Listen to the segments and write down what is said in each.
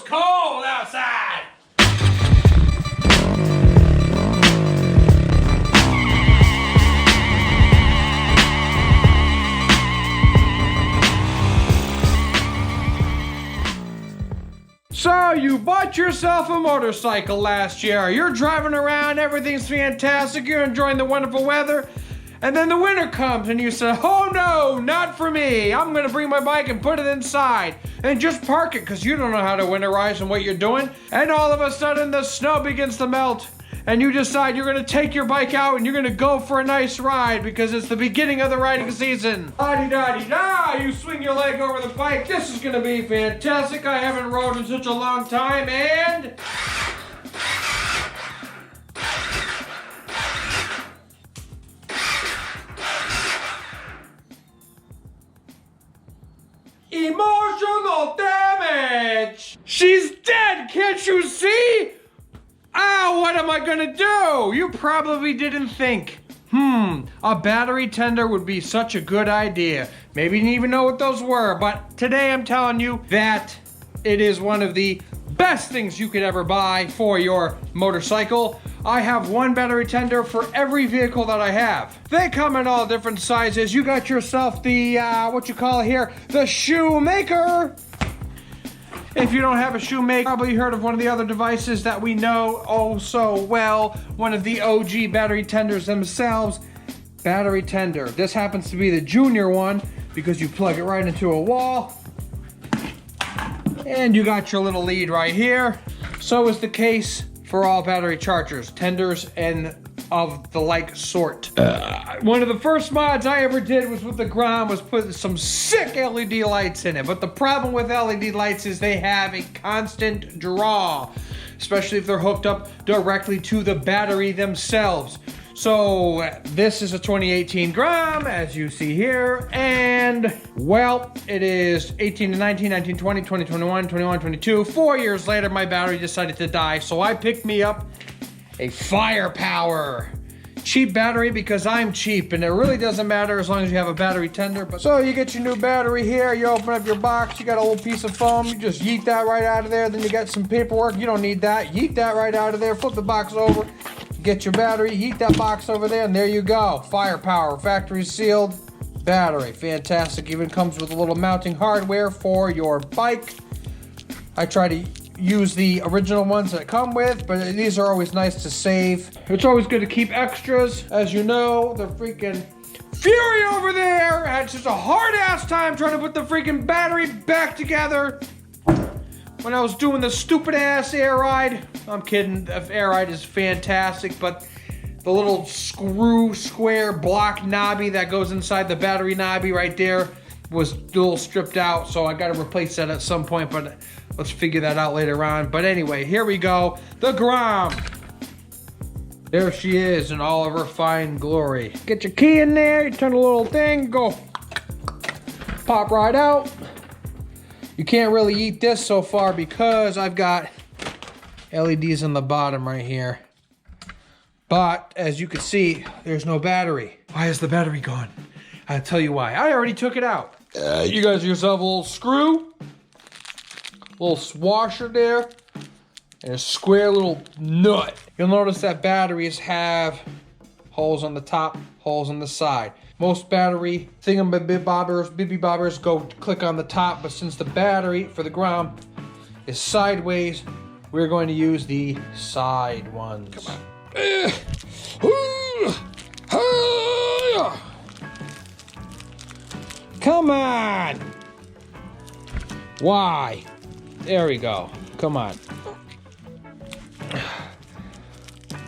cold outside. So you bought yourself a motorcycle last year. You're driving around, everything's fantastic, you're enjoying the wonderful weather, and then the winter comes and you say, oh no, not for me. I'm gonna bring my bike and put it inside and just park it because you don't know how to winterize and what you're doing. And all of a sudden the snow begins to melt and you decide you're gonna take your bike out and you're gonna go for a nice ride because it's the beginning of the riding season. La-di-da-di-da, you swing your leg over the bike. This is gonna be fantastic. I haven't rode in such a long time and... emotional damage! She's dead, can't you see? Oh, what am I gonna do? You probably didn't think, a battery tender would be such a good idea. Maybe you didn't even know what those were, but today I'm telling you that it is one of the best things you could ever buy for your motorcycle. I have one battery tender for every vehicle that I have. They come in all different sizes. You got yourself the, what you call here, the shoemaker. If you don't have a shoemaker, probably heard of one of the other devices that we know oh so well. One of the OG battery tenders themselves. Battery tender. This happens to be the junior one because you plug it right into a wall. And you got your little lead right here. So is the case for all battery chargers, tenders, and of the like sort. One of the first mods I ever did was with the Grom was put some sick LED lights in it. But the problem with LED lights is they have a constant draw, especially if they're hooked up directly to the battery themselves. So this is a 2018 Grom, as you see here, and well, it is 18 to 19, 19, 20, 20, 21, 21, 22. 4 years later, my battery decided to die, so I picked me up a Firepower. Cheap battery because I'm cheap, and it really doesn't matter as long as you have a battery tender. But so you get your new battery here, you open up your box, you got a little piece of foam, you just yeet that right out of there, then you got some paperwork, you don't need that, yeet that right out of there, flip the box over, get your battery, heat that box over there, and there you go. Firepower, factory sealed battery. Fantastic. Even comes with a little mounting hardware for your bike. I try to use the original ones that come with, but these are always nice to save. It's always good to keep extras. As you know, the freaking Fury over there had just a hard-ass time trying to put the freaking battery back together when I was doing the stupid-ass air ride. I'm kidding, the air ride is fantastic, but the little screw square block knobby that goes inside the battery knobby right there was a little stripped out, so I gotta replace that at some point, but let's figure that out later on. But anyway, here we go, the Grom. There she is in all of her fine glory. Get your key in there, you turn the little thing, go pop right out. You can't really eat this so far because I've got LEDs on the bottom right here. But as you can see, there's no battery. Why is the battery gone? I'll tell you why. I already took it out. You got yourself a little screw, little washer there, and a square little nut. You'll notice that batteries have holes on the top, holes on the side. Most battery bibby-bobbers go click on the top, but since the battery for the Grom is sideways, we're going to use the side ones. Come on. Come on! Why? There we go. Come on.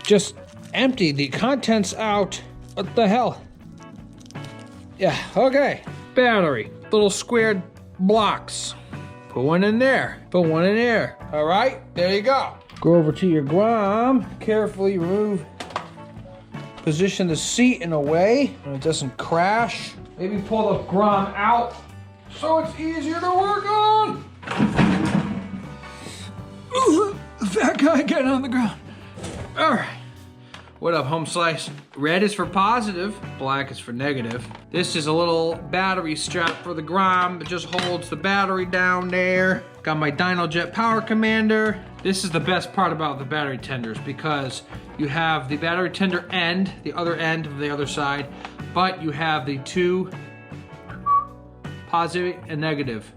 Just empty the contents out. What the hell? Yeah, okay. Battery. Little squared blocks. Put one in there. Put one in there. All right, there you go. Go over to your Grom. Carefully remove. Position the seat in a way so it doesn't crash. Maybe pull the Grom out so it's easier to work on. Ooh, the fat guy getting on the ground. All right. What up, home slice? Red is for positive, black is for negative. This is a little battery strap for the Grom. It just holds the battery down there. Got my DynoJet power commander. This is the best part about the battery tenders because you have the battery tender end, the other end of the other side, but you have the two positive and negative.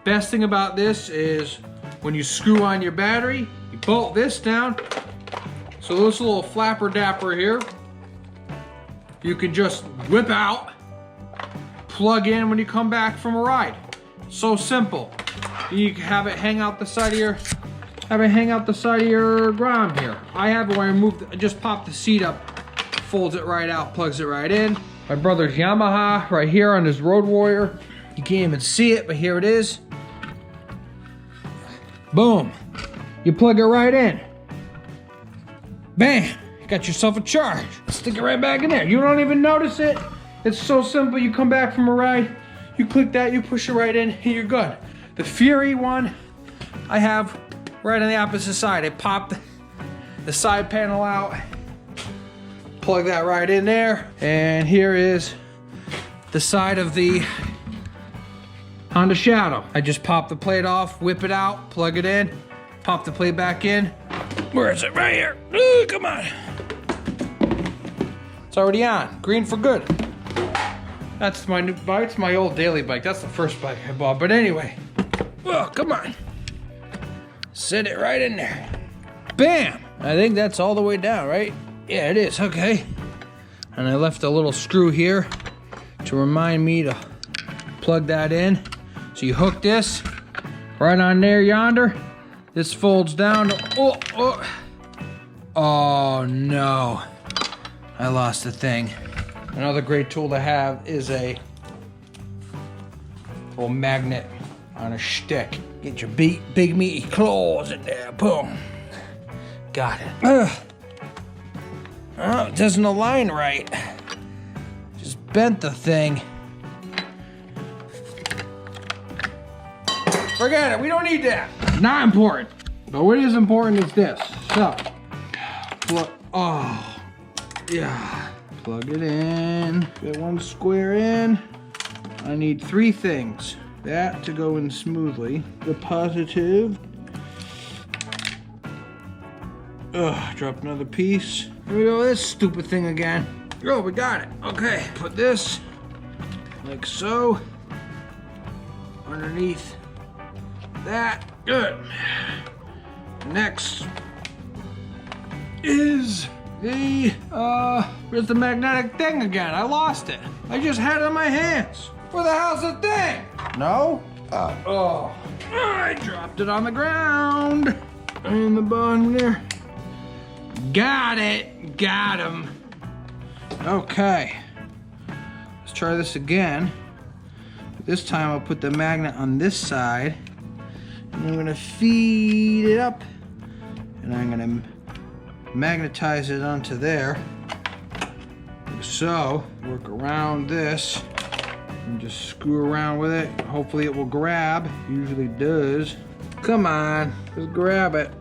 Best thing about this is when you screw on your battery, you bolt this down. So this little flapper dapper here, you can just whip out, plug in when you come back from a ride. So simple. You can have it hang out the side of your, Grom here. I have it where I just pop the seat up, folds it right out, plugs it right in. My brother's Yamaha right here on his Road Warrior. You can't even see it, but here it is. Boom. You plug it right in. Bam! You got yourself a charge. Stick it right back in there. You don't even notice it. It's so simple. You come back from a ride, you click that, you push it right in, and you're good. The Fury one, I have right on the opposite side. I pop the side panel out, plug that right in there, and here is the side of the Honda Shadow. I just pop the plate off, whip it out, plug it in, pop the plate back in. Where is it? Right here. Ooh, come on. It's already on. Green for good. That's my new bike. It's my old daily bike. That's the first bike I bought. But anyway. Oh, come on. Sit it right in there. Bam! I think that's all the way down, right? Yeah, it is. Okay. And I left a little screw here to remind me to plug that in. So you hook this right on there yonder. This folds down. Oh no. I lost the thing. Another great tool to have is a little magnet on a stick. Get your big meaty claws in there. Boom. Got it. Oh, it doesn't align right. Just bent the thing. Forget it, we don't need that. Not important. But what is important is this. So, plug it in. Get one square in. I need three things. That to go in smoothly. The positive. Drop another piece. Here we go with this stupid thing again. Oh, we got it. Okay, put this like so underneath that. Good. Next is the where's the magnetic thing again? I lost it. I just had it in my hands. Where the hell's the thing? No? I dropped it on the ground. In the bottom there. Got it. Got him. Okay. Let's try this again. This time I'll put the magnet on this side. And I'm gonna feed it up. And I'm gonna magnetize it onto there. Like so, work around this. And just screw around with it. Hopefully it will grab. Usually does. Come on, just grab it.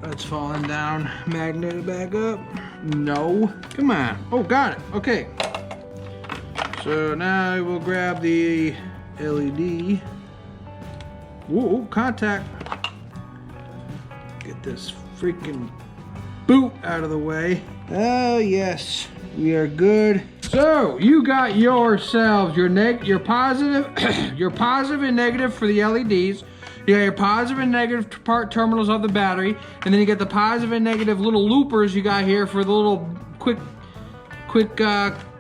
That's falling down. Magnet it back up. No. Come on. Oh, got it. Okay. So now we'll grab the LED. Whoa, contact. Get this freaking boot out of the way. Oh, yes. We are good. So you got yourselves your positive, your positive and negative for the LEDs. You got your positive and negative part terminals of the battery, and then you get the positive and negative little loopers you got here for the little quick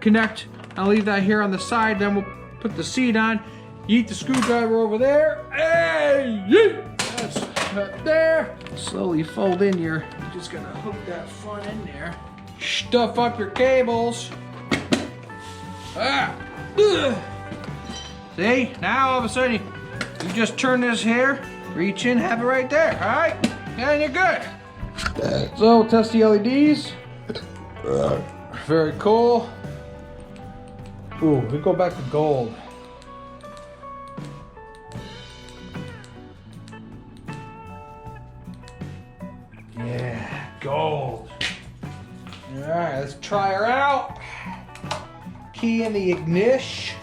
connect. I'll leave that here on the side. Then we'll put the seat on. Yeet the screwdriver over there. Hey, yeet. That's right there. Slowly fold in your. You're just gonna hook that front in there. Stuff up your cables. See? Now all of a sudden you just turn this here, reach in, have it right there. All right? And you're good. So we'll test the LEDs. Very cool. Ooh, we go back to gold. Yeah, gold. Key in the ignition.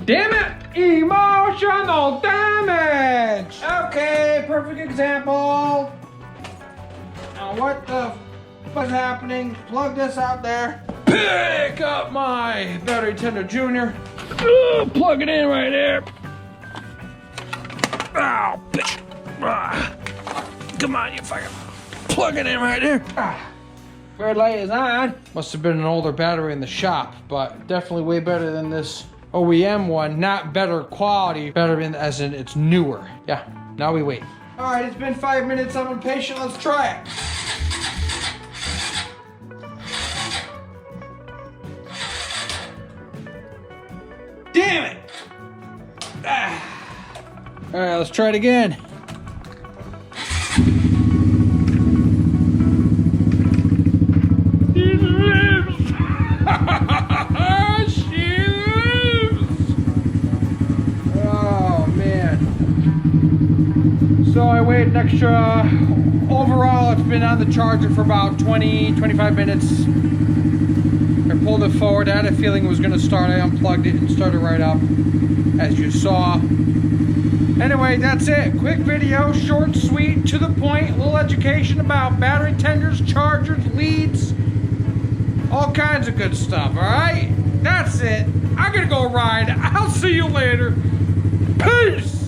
Damn it! Emotional damage! Okay, perfect example. Now what the what's happening? Plug this out there. Pick up my battery tender junior. Plug it in right there. Ow. Come on, you fucker. Plug it in right there. Red light is on. Must have been an older battery in the shop, but definitely way better than this OEM one. Not better quality, better in as in it's newer. Yeah, now we wait. All right, it's been 5 minutes. I'm impatient. Let's try it. Damn it! All right, let's try it again. She lives! She lives! Oh, man. So I waited an extra, overall it's been on the charger for about 20-25 minutes. I pulled it forward. I had a feeling it was going to start. I unplugged it and started right up, as you saw. Anyway, that's it. Quick video, short, sweet, to the point. A little education about battery tenders, chargers, leads, all kinds of good stuff, all right? That's it. I'm going to go ride. I'll see you later. Peace!